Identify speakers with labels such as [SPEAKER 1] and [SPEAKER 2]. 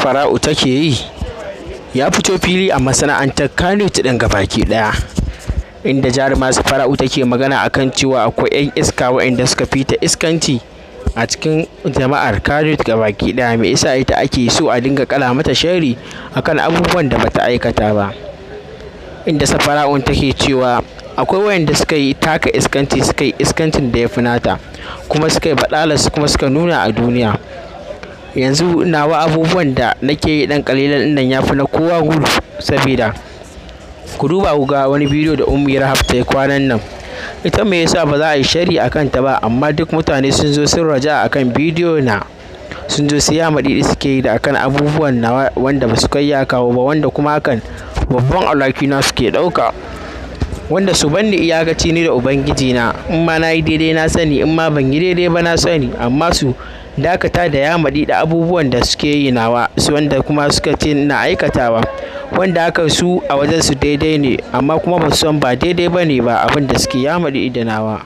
[SPEAKER 1] Safara'u take yi ya fito fili a masana'antar Kannywood ɗin gabaki ɗaya, inda jaruma Safara'u take magana akan cewa akwai 'yan iska waɗanda suka fita iskanci a cikin jama'ar Kannywood gabaki ɗaya. Me yasa ita ake so a dinga kala mata sharri akan abubuwan da bata aikata ba? Inda Safara'u take cewa akwai waɗanda suka yi taka iskanci, suka yi iskancin da ya fi nata, kuma suka yi baɗalarsu kuma suka nuna a duniya. Yanzu nawa abubuwan da nake yi ɗan ƙalilan nan ya fi na kowa gudu, saboda ku duba ku ga wani bidiyo da Ummi Rahab ta yi kwanan nan. Ita me yasa ba za a yi shari a kanta ba, amma duk mutane sun zo sun raja a kan bidiyo na, sun zo sai ya maɗiɗi suke yi da akan abubuwan nawa wanda ba su kai ya kawo ba, wanda kuma hakan babban alhaki na suke ɗauka, wanda su banni iyakaci ni da ubangiji na. In ma na yi daidai na sani, in ma ban yi daidai ba na sani, amma su dakata da ya maɗi da abubuwan da suke yi nawa, su wanda kuma suka ce na aikatawa, wanda haka su a wajen su daidai ne, amma kuma ba su san ba daidai ba ne ba abin da suke ya maɗi da nawa.